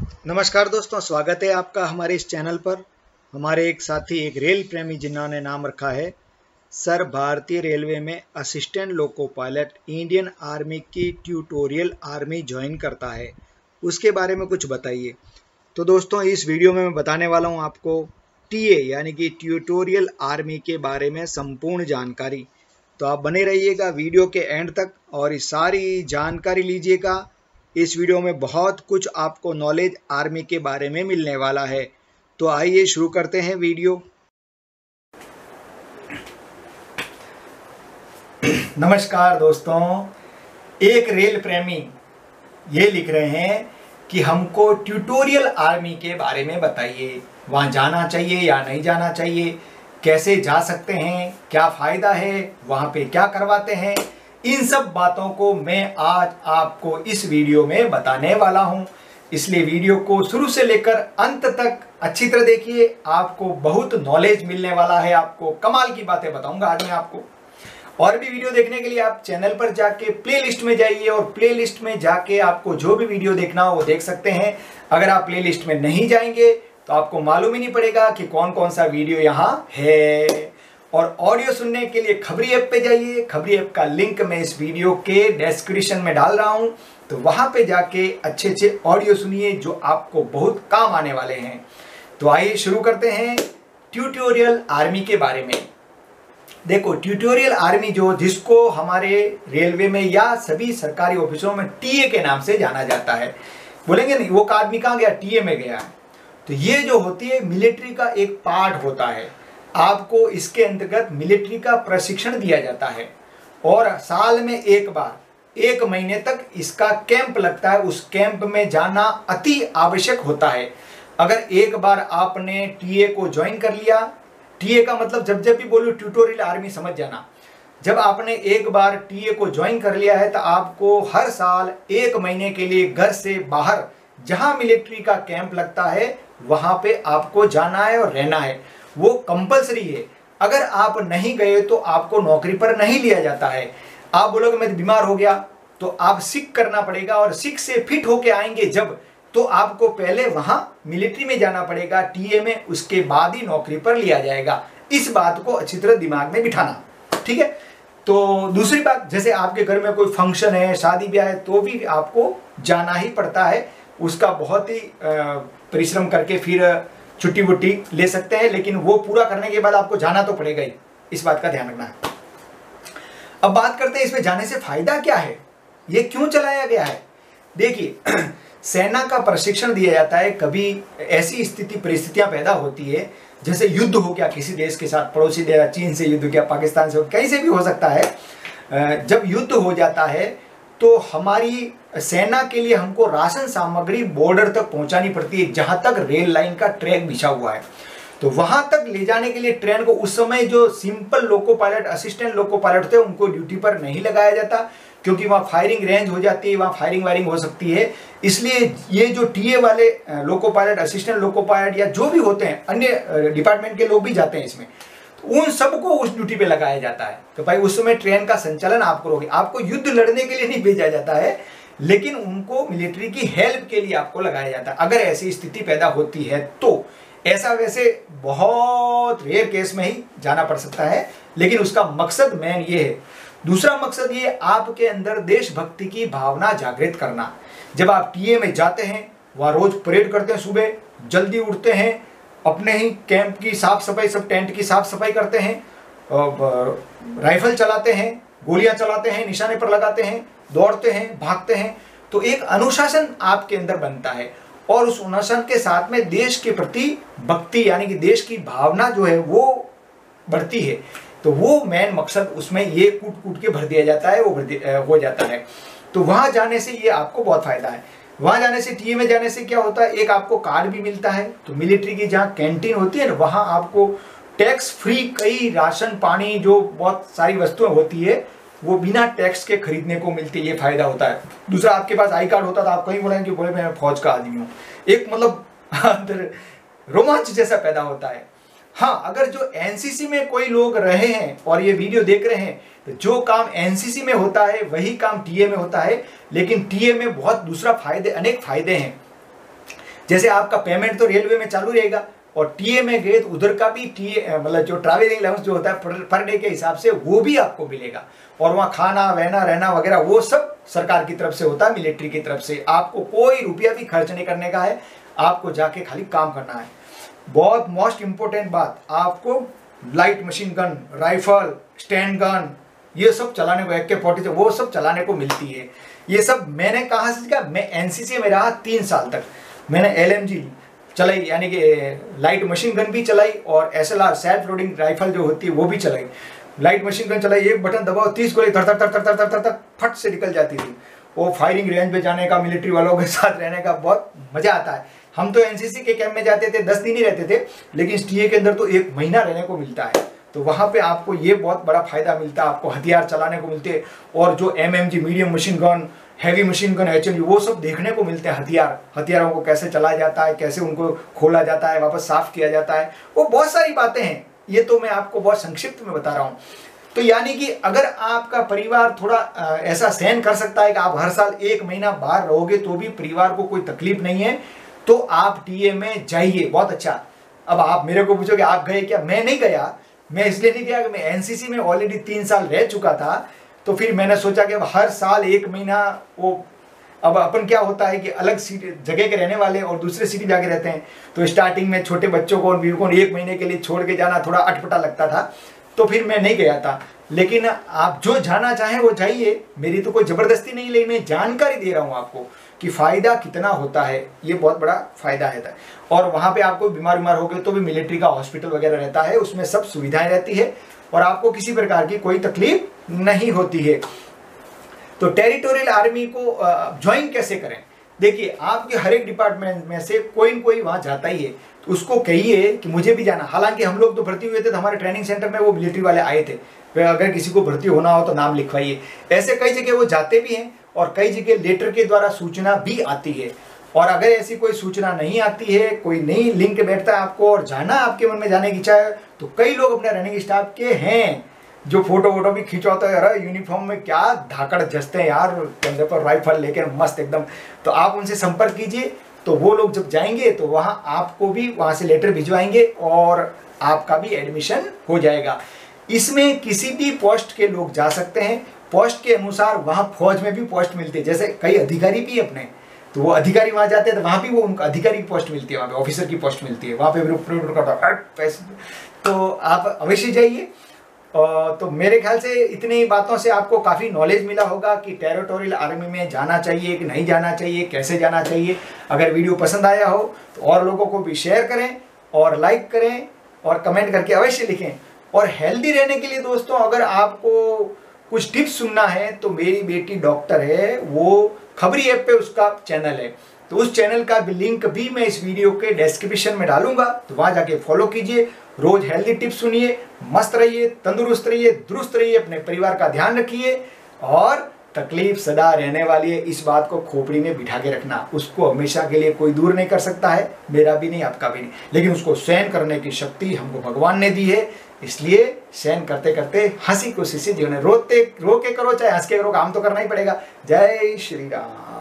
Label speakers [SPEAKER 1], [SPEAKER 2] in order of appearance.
[SPEAKER 1] नमस्कार दोस्तों, स्वागत है आपका हमारे इस चैनल पर। हमारे एक साथी, एक रेल प्रेमी जिन्होंने नाम रखा है सर, भारतीय रेलवे में assistant loco pilot Indian army की ट्यूटोरियल आर्मी ज्वाइन करता है, उसके बारे में कुछ बताइए। तो दोस्तों, इस वीडियो में मैं बताने वाला हूं आपको टीए यानी कि ट्यूटोरियल आर्मी के बारे में संपूर्ण जानकारी। तो आप बने रहिएगा वीडियो के एंड तक और इस सारी जानकारी लीजिएगा। इस वीडियो में बहुत कुछ आपको नॉलेज आर्मी के बारे में मिलने वाला है। तो आइए शुरू करते हैं वीडियो।
[SPEAKER 2] नमस्कार दोस्तों, एक रेल प्रेमी ये लिख रहे हैं कि हमको ट्यूटोरियल आर्मी के बारे में बताइए। वहाँ जाना चाहिए या नहीं जाना चाहिए, कैसे जा सकते हैं, क्या फ़ायदा है, वहाँ पे क्या करवाते हैं, इन सब बातों को मैं आज आपको इस वीडियो में बताने वाला हूं। इसलिए वीडियो को शुरू से लेकर अंत तक अच्छी तरह देखिए, आपको बहुत नॉलेज मिलने वाला है। आपको कमाल की बातें बताऊंगा आज मैं आपको। और भी वीडियो देखने के लिए आप चैनल पर जाके प्लेलिस्ट में जाइए और प्लेलिस्ट में जाके आपको जो भी वीडियो देखना हो वो देख सकते हैं। अगर आप प्लेलिस्ट में नहीं जाएंगे तो आपको मालूम ही नहीं पड़ेगा कि कौन कौन सा वीडियो यहाँ है। और ऑडियो सुनने के लिए खबरी ऐप पे जाइए। खबरी ऐप का लिंक मैं इस वीडियो के डिस्क्रिप्शन में डाल रहा हूं, तो वहां पे जाके अच्छे अच्छे ऑडियो सुनिए जो आपको बहुत काम आने वाले हैं। तो आइए शुरू करते हैं ट्यूटोरियल आर्मी के बारे में। देखो, ट्यूटोरियल आर्मी जिसको हमारे रेलवे में या सभी सरकारी ऑफिसों में टीए के नाम से जाना जाता है। बोलेंगे नहीं, वो आदमी कहाँ गया, टीए में गया। तो ये जो होती है मिलिट्री का एक पार्ट होता है। आपको इसके अंतर्गत मिलिट्री का प्रशिक्षण दिया जाता है और साल में एक बार 1 महीने तक इसका कैंप लगता है। उस कैंप में जाना अति आवश्यक होता है। अगर एक बार आपने टीए को ज्वाइन कर लिया, टीए का मतलब जब जब भी बोलूं ट्यूटोरियल आर्मी समझ जाना, जब आपने एक बार टीए को ज्वाइन कर लिया है तो आपको हर साल 1 महीने के लिए घर से बाहर जहां मिलिट्री का कैंप लगता है वहां पे आपको जाना है और रहना है। वो कंपलसरी है। अगर आप नहीं गए तो आपको नौकरी पर नहीं लिया जाता है। आप बोलोगे मैं बीमार हो गया, तो आप सिक करना पड़ेगा और सिक से फिट होके आएंगे जब, तो आपको पहले वहां मिलिट्री में जाना पड़ेगा टीए में, उसके बाद ही नौकरी पर लिया जाएगा। इस बात को अच्छी तरह दिमाग में बिठाना, ठीक है। तो दूसरी बात, जैसे आपके घर में कोई फंक्शन है, शादी ब्याह है, तो भी आपको जाना ही पड़ता है। उसका बहुत ही परिश्रम करके फिर छुट्टी वुट्टी ले सकते हैं, लेकिन वो पूरा करने के बाद आपको जाना तो पड़ेगा ही। इस बात का ध्यान रखना है। अब बात करते हैं इसमें जाने से फायदा क्या है, ये क्यों चलाया गया है। देखिए, सेना का प्रशिक्षण दिया जाता है। कभी ऐसी स्थिति परिस्थितियां पैदा होती है, जैसे युद्ध हो गया किसी देश के साथ, पड़ोसी देश, चीन से युद्ध किया, पाकिस्तान से, कहीं से भी हो सकता है। जब युद्ध हो जाता है तो हमारी सेना के लिए हमको राशन सामग्री बॉर्डर तक पहुंचानी पड़ती है, जहां तक रेल लाइन का ट्रैक बिछा हुआ है। तो वहां तक ले जाने के लिए ट्रेन को उस समय जो simple loco pilot, assistant loco pilot थे, उनको ड्यूटी पर नहीं लगाया जाता, क्योंकि वहां फायरिंग रेंज हो जाती है, वहां फायरिंग वायरिंग हो सकती है। इसलिए ये जो टीए वाले loco pilot, assistant loco pilot या जो भी होते हैं, अन्य डिपार्टमेंट के लोग भी जाते हैं इसमें, उन सबको उस ड्यूटी पे लगाया जाता है। तो भाई उस समय ट्रेन का संचालन आप करोगे। आपको युद्ध लड़ने के लिए नहीं भेजा जाता है, लेकिन उनको मिलिट्री की हेल्प के लिए आपको लगाया जाता है। अगर ऐसी स्थिति पैदा होती है तो ऐसा वैसे बहुत रेयर केस में ही जाना पड़ सकता है, लेकिन उसका मकसद मेन ये है। दूसरा मकसद ये आपके अंदर देशभक्ति की भावना जागृत करना। जब आप टीए में जाते हैं, वहां रोज परेड करते हैं, सुबह जल्दी उठते हैं, अपने ही कैंप की साफ सफाई, सब टेंट की साफ सफाई करते हैं, राइफल चलाते हैं, गोलियां चलाते हैं, निशाने पर लगाते हैं, दौड़ते हैं, भागते हैं। तो एक अनुशासन आपके अंदर बनता है और उस अनुशासन के साथ में देश के प्रति भक्ति यानी कि देश की भावना जो है वो बढ़ती है। तो वो मेन मकसद उसमें ये कूट कूट के भर दिया जाता है, वो हो जाता है। तो वहां जाने से ये आपको बहुत फायदा है। वहां जाने से, टीए में जाने से क्या होता है, एक आपको कार्ड भी मिलता है। तो मिलिट्री की जहाँ कैंटीन होती है ना, वहां आपको टैक्स फ्री कई राशन पानी, जो बहुत सारी वस्तुएं होती है, वो बिना टैक्स के खरीदने को मिलती है। ये फायदा होता है। दूसरा, आपके पास आई कार्ड होता तो आप कहीं बोलेंगे कि बोले मैं फौज का आदमी हूँ, एक मतलब अंदर रोमांच जैसा पैदा होता है। हाँ, अगर जो एनसीसी में कोई लोग रहे हैं और ये वीडियो देख रहे हैं, तो जो काम एनसीसी में होता है वही काम टीए में होता है। लेकिन टीए में बहुत दूसरा फायदे, अनेक फायदे हैं। जैसे आपका पेमेंट तो रेलवे में चालू रहेगा, और टीए में गए तो उधर का भी टीए मतलब जो ट्रैवलिंग अलाउंस जो होता है पर डे के हिसाब से वो भी आपको मिलेगा। और वहाँ खाना वहना रहना वगैरह वो सब सरकार की तरफ से होता है, मिलिट्री की तरफ से। आपको कोई रुपया भी खर्च नहीं करने का है, आपको जाके खाली काम करना है। बहुत मोस्ट इंपॉर्टेंट बात, आपको light machine gun, rifle, stand gun, ये सब चलाने को, AK-47 वो सब चलाने को मिलती है। ये सब मैंने कहाँ से सीखा, मैं एनसीसी में रहा 3 साल तक। मैंने LMG चलाई, यानी कि लाइट मशीन गन भी चलाई, और SLR सेल्फ लोडिंग राइफल जो होती है वो भी चलाई। लाइट मशीन गन चलाई, एक बटन दबाओ 30 गोली तर तर तर तर तर तर तर फट से निकल जाती थी। वो फायरिंग रेंज पे जाने का, मिलिट्री वालों के साथ रहने का बहुत मजा आता है। हम तो एनसीसी के कैंप में जाते थे, 10 दिन ही रहते थे, लेकिन टीए के अंदर तो 1 महीना रहने को मिलता है। तो वहाँ पे आपको ये बहुत बड़ा फायदा मिलता है, आपको हथियार चलाने को मिलते हैं, और जो MMG medium machine gun, heavy machine gun, HMG वो सब देखने को मिलते हैं। हथियारों को कैसे चलाया जाता है, कैसे उनको खोला जाता है, वापस साफ किया जाता है, वो बहुत सारी बातें हैं। ये तो मैं आपको बहुत संक्षिप्त में बता रहा हूँ। तो यानी कि अगर आपका परिवार थोड़ा ऐसा सहन कर सकता है कि आप हर साल 1 महीना बाहर रहोगे तो भी परिवार को कोई तकलीफ नहीं है, तो आप टीए में जाइए, बहुत अच्छा। अब आप मेरे को पूछोगे आप गए क्या, मैं नहीं गया। मैं इसलिए नहीं गया कि मैं एनसीसी में ऑलरेडी 3 साल रह चुका था, तो फिर मैंने सोचा कि अब हर साल 1 महीना वो, अब अपन क्या होता है कि अलग जगह के रहने वाले और दूसरे सिटी जाके रहते हैं, तो स्टार्टिंग में छोटे बच्चों को और बीवी को 1 महीने के लिए छोड़ के जाना थोड़ा अटपटा लगता था, तो फिर मैं नहीं गया था। लेकिन आप जो जाना चाहें वो जाइए, मेरी तो कोई ज़बरदस्ती नहीं, लेकिन मैं जानकारी दे रहा हूँ आपको कि फ़ायदा कितना होता है, ये बहुत बड़ा फ़ायदा है। और वहाँ पे आपको बीमार हो गए तो भी मिलिट्री का हॉस्पिटल वगैरह रहता है, उसमें सब सुविधाएं रहती है, और आपको किसी प्रकार की कोई तकलीफ नहीं होती है। तो टेरिटोरियल आर्मी को ज्वाइन कैसे करें? देखिए, आपके हर एक डिपार्टमेंट में से कोई न कोई वहाँ जाता ही है, तो उसको कहिए कि मुझे भी जाना। हालांकि हम लोग तो भर्ती हुए थे, तो हमारे ट्रेनिंग सेंटर में वो मिलिट्री वाले आए थे, अगर किसी को भर्ती होना हो तो नाम लिखवाइए। ऐसे कई जगह वो जाते भी हैं, और कई जगह लेटर के द्वारा सूचना भी आती है। और अगर ऐसी कोई सूचना नहीं आती है, कोई नहीं लिंक बैठता है आपको, और जाना आपके मन में जाने की इच्छा है, तो कई लोग अपने रनिंग स्टाफ के हैं जो फोटो वोटो भी खिंचवाते हैं। अरे यूनिफॉर्म में क्या धाकड़ जचते हैं यार, कंधे पर राइफल लेकर मस्त एकदम। तो आप उनसे संपर्क कीजिए, तो वो लोग जब जाएंगे तो वहाँ आपको भी वहाँ से लेटर भिजवाएंगे, और आपका भी एडमिशन हो जाएगा। इसमें किसी भी पोस्ट के लोग जा सकते हैं। पोस्ट के अनुसार वहाँ फौज में भी पोस्ट मिलती है, जैसे कई अधिकारी भी अपने, तो वो अधिकारी वहाँ जाते हैं तो वहाँ भी वो उनको अधिकारी की पोस्ट मिलती है, वहाँ पे ऑफिसर की पोस्ट मिलती है, वहाँ पे पैसे। तो आप अवश्य जाइए। तो मेरे ख्याल से इतनी बातों से आपको काफ़ी नॉलेज मिला होगा कि टेरिटोरियल आर्मी में जाना चाहिए कि नहीं जाना चाहिए, कैसे जाना चाहिए। अगर वीडियो पसंद आया हो तो और लोगों को भी शेयर करें, और लाइक करें, और कमेंट करके अवश्य लिखें। और हेल्दी रहने के लिए दोस्तों, अगर आपको कुछ टिप्स सुनना है तो मेरी बेटी डॉक्टर है, वो खबरी ऐप पे उसका चैनल है, तो उस चैनल का भी लिंक भी मैं इस वीडियो के डिस्क्रिप्शन में डालूंगा, तो वहां जाके फॉलो कीजिए। रोज हेल्दी टिप्स सुनिए, मस्त रहिए, तंदुरुस्त रहिए, दुरुस्त रहिए, अपने परिवार का ध्यान रखिए। और तकलीफ सदा रहने वाली है, इस बात को खोपड़ी में बिठा के रखना। उसको हमेशा के लिए कोई दूर नहीं कर सकता है, मेरा भी नहीं, आपका भी नहीं, लेकिन उसको सहन करने की शक्ति हमको भगवान ने दी है। इसलिए सहन करते करते हंसी खुशी से जीवन, रो के करो चाहे हंस के करो, काम तो करना ही पड़ेगा। जय श्री राम।